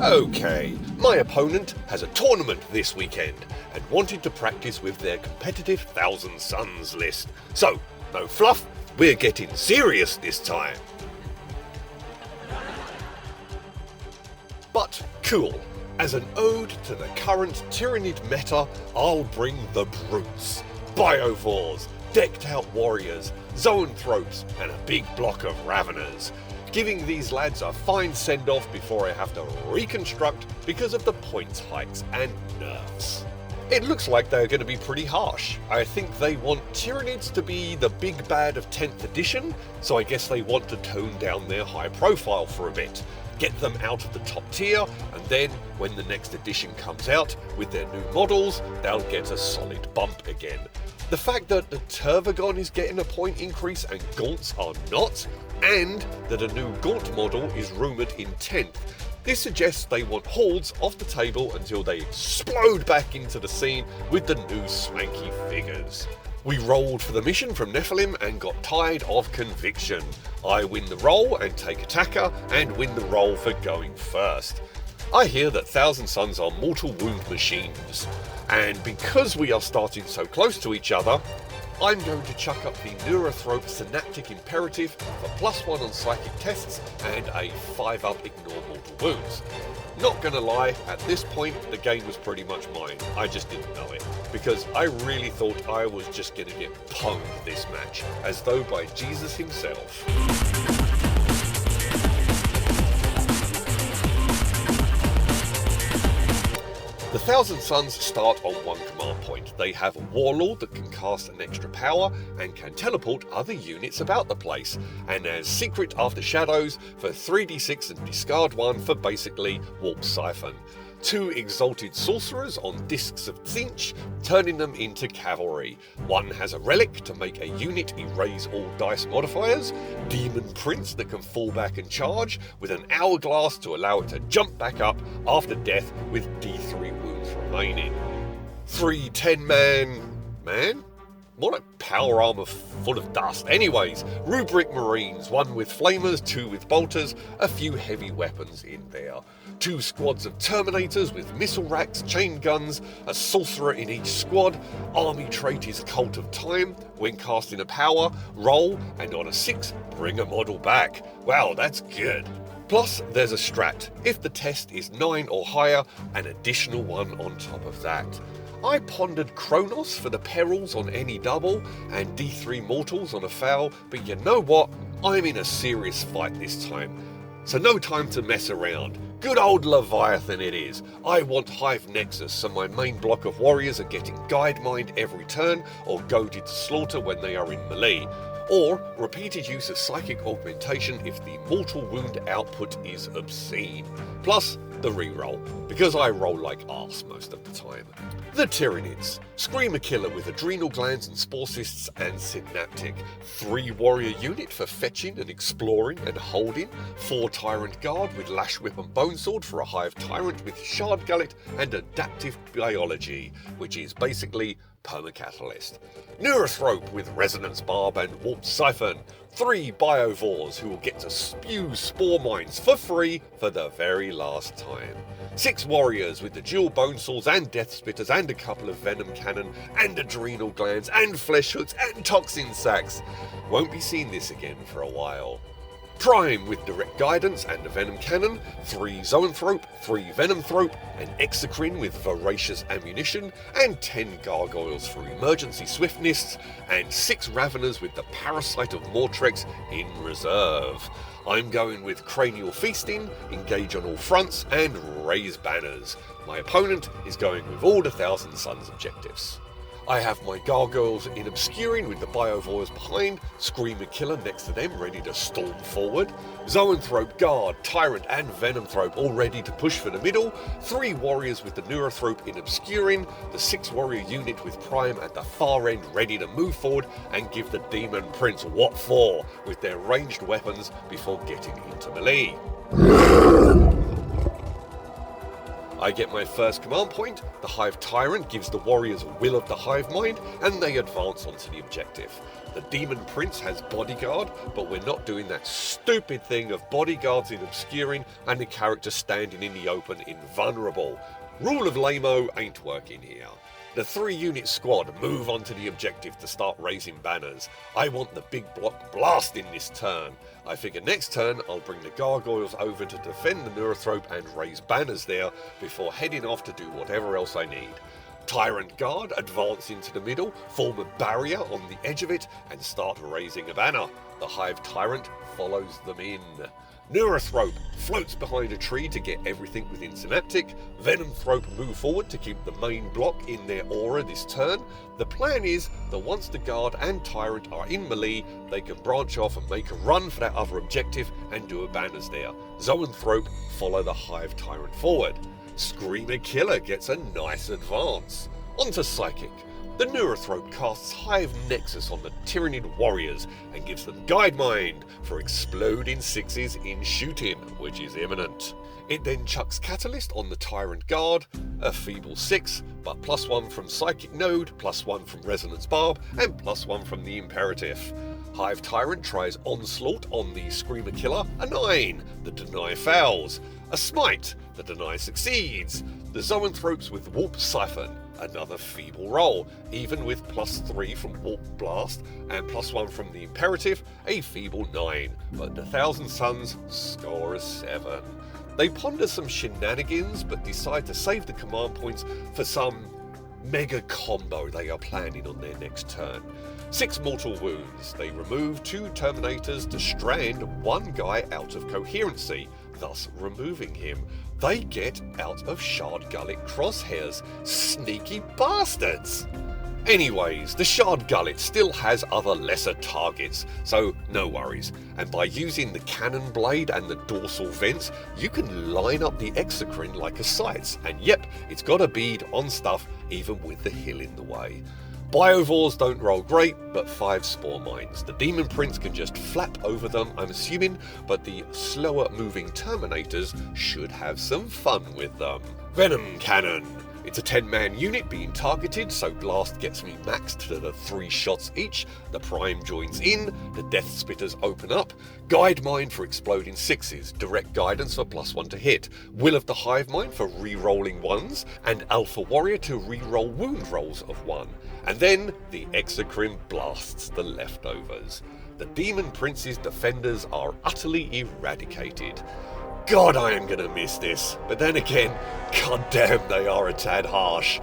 Okay, my opponent has a tournament this weekend and wanted to practice with their competitive Thousand Suns list. So, no fluff, we're getting serious this time. But cool, as an ode to the current Tyranid meta, I'll bring the brutes. Biovores, decked out warriors, Zoanthropes and a big block of Ravenors. Giving these lads a fine send-off before I have to reconstruct because of the points hikes and nerfs. It looks like they're going to be pretty harsh. I think they want Tyranids to be the big bad of 10th edition, so I guess they want to tone down their high profile for a bit. Get them out of the top tier, and then when the next edition comes out with their new models, they'll get a solid bump again. The fact that the Tervagon is getting a point increase and Gaunts are not, and that a new Gaunt model is rumoured in 10th, this suggests they want holds off the table until they explode back into the scene with the new swanky figures. We rolled for the mission from Nephilim and got tired of conviction. I win the roll and take attacker, and win the roll for going first. I hear that Thousand Suns are mortal wound machines, and because we are starting so close to each other, I'm going to chuck up the Neurothrope Synaptic Imperative for +1 on psychic tests and a 5-up ignore mortal wounds. Not gonna lie, at this point the game was pretty much mine. I just didn't know it, because I really thought I was just gonna get pwned this match, as though by Jesus himself. The Thousand Suns start on one command point. They have a Warlord that can cast an extra power and can teleport other units about the place, and as Secret After Shadows for 3d6 and discard 1 for basically Warp Siphon. 2 Exalted Sorcerers on Discs of Tzeentch, turning them into cavalry. 1 has a relic to make a unit erase all dice modifiers, Demon Prince that can fall back and charge, with an hourglass to allow it to jump back up after death with D3 wounds remaining. 3 10-man... What a power armor full of dust. Anyways, Rubric Marines, 1 with flamers, 2 with bolters, a few heavy weapons in there. 2 squads of Terminators with missile racks, chain guns, a sorcerer in each squad. Army trait is Cult of Time. When casting a power, roll, and on a 6, bring a model back. Wow, that's good. Plus, there's a strat. If the test is 9 or higher, an additional 1 on top of that. I pondered Kronos for the perils on any double, and D3 mortals on a foul, but you know what? I'm in a serious fight this time. So no time to mess around. Good old Leviathan it is. I want Hive Nexus, so my main block of warriors are getting guide mined every turn, or goaded to slaughter when they are in melee. Or repeated use of psychic augmentation if the mortal wound output is obscene. Plus the reroll, because I roll like arse most of the time. The Tyranids. Screamer Killer with adrenal glands and spore cysts and synaptic. 3 warrior unit for fetching and exploring and holding. 4 Tyrant Guard with lash whip and bone sword for a Hive Tyrant with shard gullet and adaptive biology, which is basically permacatalyst. Neurothrope with resonance barb and warp siphon. 3 Biovores who will get to spew spore mines for free for the very last time. 6 warriors with the dual bone saws and death spitters and a couple of venom cannon and adrenal glands and flesh hoods and toxin sacks. Won't be seeing this again for a while. Prime with direct guidance and a venom cannon, 3 Zoanthrope, 3 Venomthrope, an Exocrine with voracious ammunition, and 10 Gargoyles for emergency swiftness, and 6 Ravenors with the Parasite of Mortrex in reserve. I'm going with Cranial Feasting, engage on all fronts, and raise banners. My opponent is going with all the Thousand Suns objectives. I have my Gargoyles in Obscuring with the Biovores behind, Screamer Killer next to them ready to storm forward, Zoanthrope, Guard, Tyrant and Venomthrope all ready to push for the middle, 3 warriors with the Neurothrope in Obscuring, the 6 warrior unit with Prime at the far end ready to move forward and give the Demon Prince what for with their ranged weapons before getting into melee. I get my first command point, the Hive Tyrant gives the warriors Will of the Hive Mind, and they advance onto the objective. The Demon Prince has Bodyguard, but we're not doing that stupid thing of bodyguards in obscuring and the character standing in the open invulnerable. Rule of Lamo ain't working here. The 3-unit squad move onto the objective to start raising banners. I want the big block blasting this turn. I figure next turn I'll bring the gargoyles over to defend the Neurothrope and raise banners there before heading off to do whatever else I need. Tyrant Guard advance into the middle, form a barrier on the edge of it and start raising a banner. The Hive Tyrant follows them in. Neurothrope floats behind a tree to get everything within Synaptic. Venomthrope move forward to keep the main block in their aura this turn. The plan is that once the Guard and Tyrant are in melee, they can branch off and make a run for that other objective and do a banners there. Zoanthrope follow the Hive Tyrant forward. Screamer Killer gets a nice advance. Onto Psychic. The Neurothrope casts Hive Nexus on the Tyranid warriors and gives them Guide Mind for exploding 6s in Shoot Him, which is imminent. It then chucks Catalyst on the Tyrant Guard, a feeble 6, but +1 from Psychic Node, +1 from Resonance Barb, and +1 from the Imperative. Hive Tyrant tries Onslaught on the Screamer Killer, a 9, the Deny fails. A Smite, the Deny succeeds. The Zoanthropes with Warp Siphon, another feeble roll, even with +3 from Warp Blast and +1 from the Imperative, a feeble 9, but the Thousand Suns score a 7. They ponder some shenanigans but decide to save the command points for some mega combo they are planning on their next turn. 6 mortal wounds. They remove 2 Terminators to strand one guy out of coherency, thus removing him. They get out of Shard Gullet crosshairs. Sneaky bastards! Anyways, the Shard Gullet still has other lesser targets, so no worries. And by using the cannon blade and the dorsal vents, you can line up the exocrine like a sights. And yep, it's got a bead on stuff even with the hill in the way. Biovores don't roll great, but 5 Spore Mines. The Demon Prince can just flap over them, I'm assuming, but the slower moving Terminators should have some fun with them. Venom Cannon. It's a 10-man unit being targeted, so Blast gets me maxed to the 3 shots each. The Prime joins in, the Death Spitters open up, Guide Mind for exploding 6s, Direct Guidance for +1 to hit, Will of the Hive Mind for re-rolling 1s, and Alpha Warrior to re-roll wound rolls of 1. And then the Exocrine blasts the leftovers. The Demon Prince's defenders are utterly eradicated. God, I am gonna miss this, but then again, goddamn they are a tad harsh.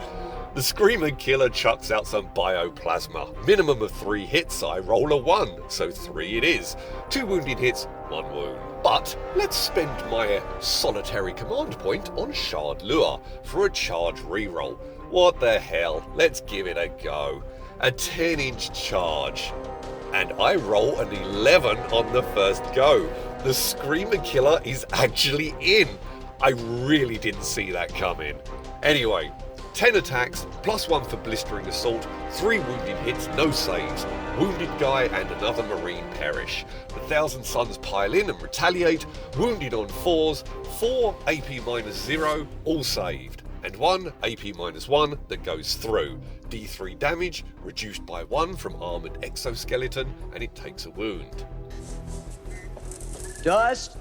The Screamer Killer chucks out some Bioplasma. Minimum of 3 hits, I roll a 1, so 3 it is. 2 wounded hits, 1 wound. But let's spend my solitary command point on Shard Lure for a charge reroll. What the hell, let's give it a go. A 10-inch charge. And I roll an 11 on the first go. The Screamer Killer is actually in. I really didn't see that coming. Anyway, 10 attacks, +1 for Blistering Assault, 3 wounded hits, no saves. Wounded guy and another Marine perish. The Thousand Suns pile in and retaliate. Wounded on 4s, 4 AP-0, all saved. And 1 AP-1 that goes through. D3 damage, reduced by 1 from Armoured Exoskeleton, and it takes a wound. Dust.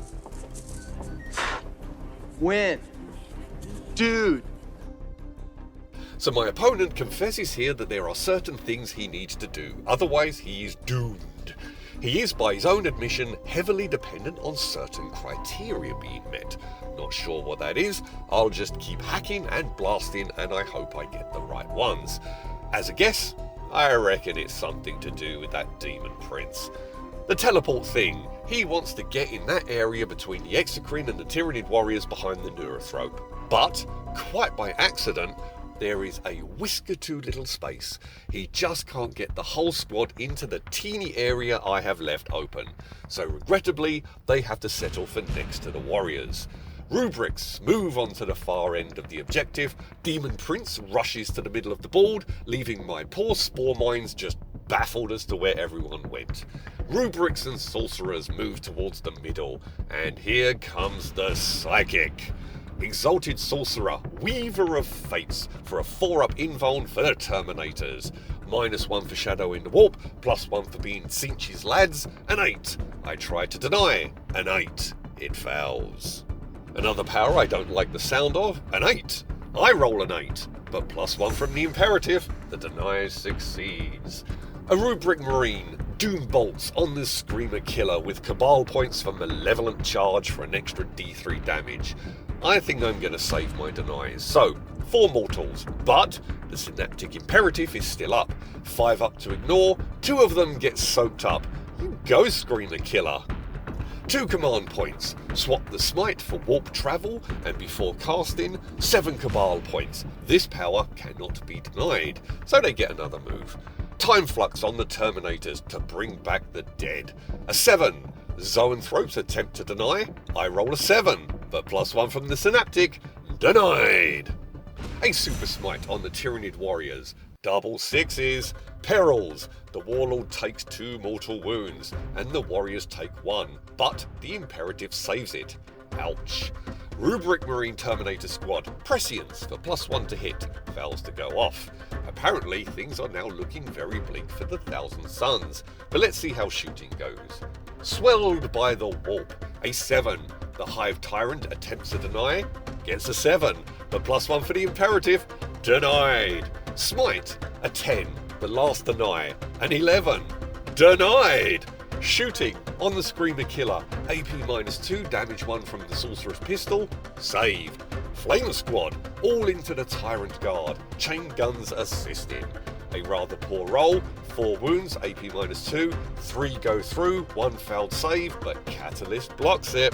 Win. Dude. So my opponent confesses here that there are certain things he needs to do, otherwise he is doomed. He is, by his own admission, heavily dependent on certain criteria being met. Not sure what that is, I'll just keep hacking and blasting and I hope I get the right ones. As a guess, I reckon it's something to do with that Demon Prince. The teleport thing, he wants to get in that area between the Exocrine and the Tyranid warriors behind the Neurothrope. But, quite by accident, there is a whisker too little space. He just can't get the whole squad into the teeny area I have left open. So regrettably, they have to settle for next to the warriors. Rubrics move on to the far end of the objective. Demon Prince rushes to the middle of the board, leaving my poor Spore Mines just baffled as to where everyone went. Rubrics and Sorcerers move towards the middle, and here comes the Psychic. Exalted Sorcerer, Weaver of Fates, for a 4-up invuln for the Terminators. -1 for Shadow in the Warp, +1 for being Cinch's lads, an 8. I tried to deny, an 8. It fails. Another power I don't like the sound of, an 8. I roll an 8, but +1 from the Imperative, the deny succeeds. A Rubric Marine, Doom Bolts on the Screamer Killer with Cabal points for Malevolent Charge for an extra D3 damage. I think I'm going to save my denies. So, 4 mortals, but the Synaptic Imperative is still up. 5 up to ignore, 2 of them get soaked up. You go, Screamer Killer. 2 command points, swap the Smite for Warp Travel, and before casting, 7 Cabal points. This power cannot be denied, so they get another move. Time Flux on the Terminators to bring back the dead. A 7. Zoanthropes attempt to deny. I roll a 7, but +1 from the Synaptic. Denied. A Super Smite on the Tyranid Warriors. Double 6s. Perils. The Warlord takes 2 mortal wounds, and the Warriors take 1, but the Imperative saves it. Ouch. Rubric Marine Terminator Squad, Prescience for +1 to hit, fails to go off. Apparently things are now looking very bleak for the Thousand Suns, but let's see how shooting goes. Swelled by the Warp, a 7. The Hive Tyrant attempts to deny, gets a 7, but +1 for the Imperative, denied. Smite, a 10, the last deny, an 11, denied. Shooting on the Screamer Killer, AP -2, damage 1 from the Sorcerer's Pistol, saved. Flame Squad, all into the Tyrant Guard, chain guns assisting. A rather poor roll, 4 wounds, AP -2, 3 go through, 1 failed save, but Catalyst blocks it.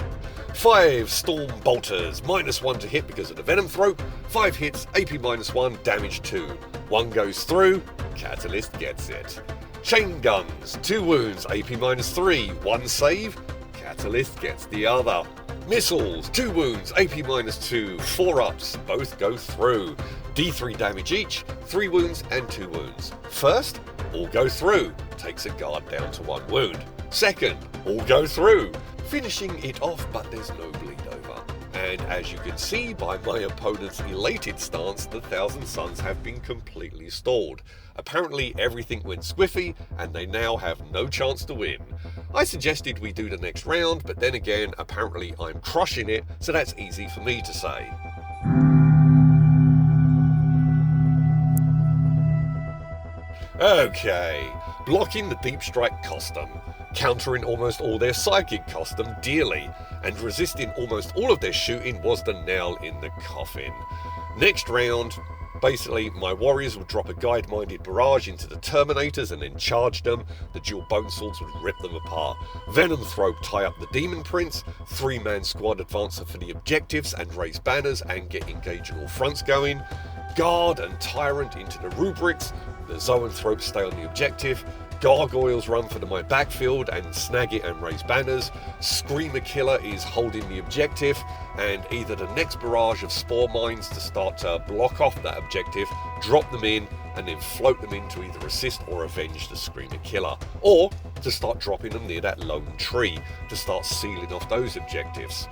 5 Storm Bolters, -1 to hit because of the Venomthrope, 5 hits, AP -1, damage 2. 1 goes through, Catalyst gets it. Chain Guns, 2 wounds, AP -3, 1 save, Catalyst gets the other. Missiles, 2 wounds, AP -2, 4 ups, both go through. D3 damage each, 3 wounds and 2 wounds. First, all go through, takes a guard down to 1 wound. Second, all go through, finishing it off, but there's no bleed over. And as you can see by my opponent's elated stance, the Thousand Suns have been completely stalled. Apparently everything went squiffy, and they now have no chance to win. I suggested we do the next round, but then again, apparently I'm crushing it, so that's easy for me to say. Okay, blocking the Deep Strike custom, countering almost all their Psychic custom dearly, and resisting almost all of their shooting was the nail in the coffin. Next round, basically my warriors would drop a guide-minded barrage into the Terminators and then charge them. The dual bone swords would rip them apart. Venomthrope tie up the Demon Prince, 3-man squad advance for the objectives and raise banners and get engage on all fronts going. Guard and Tyrant into the rubrics, the Zoanthropes stay on the objective. Gargoyles run for my backfield and snag it and raise banners. Screamer Killer is holding the objective, and either the next barrage of spore mines to start to block off that objective, drop them in, and then float them in to either assist or avenge the Screamer Killer, or to start dropping them near that lone tree to start sealing off those objectives.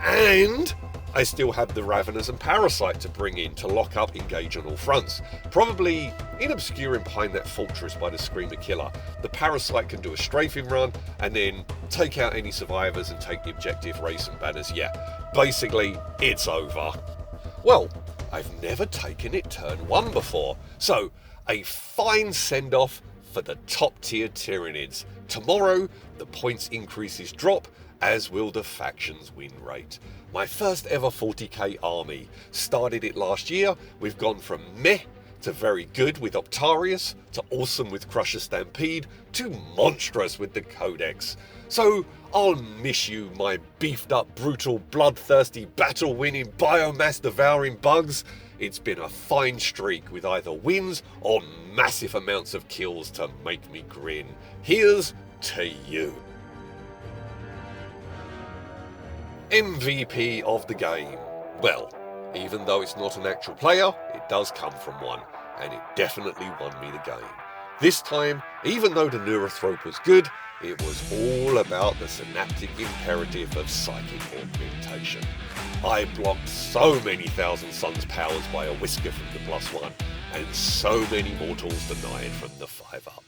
And I still have the Ravenors and Parasite to bring in to lock up, engage on all fronts. Probably in obscuring behind that fortress by the Screamer Killer. The Parasite can do a strafing run and then take out any survivors and take the objective, raise some banners. Yeah, basically it's over. Well, I've never taken it turn 1 before, so a fine send-off for the top tier Tyranids. Tomorrow the points increases drop, as will the faction's win rate. My first ever 40k army. Started it last year. We've gone from meh to very good with Optarius, to awesome with Crusher Stampede, to monstrous with the Codex. So I'll miss you, my beefed up, brutal, bloodthirsty, battle-winning, biomass-devouring bugs. It's been a fine streak with either wins or massive amounts of kills to make me grin. Here's to you. MVP of the game. Well, even though it's not an actual player, it does come from one, and it definitely won me the game. This time, even though the Neurothrope was good, it was all about the synaptic imperative of psychic augmentation. I blocked so many Thousand Suns powers by a whisker from the +1, and so many mortals denied from the 5-up.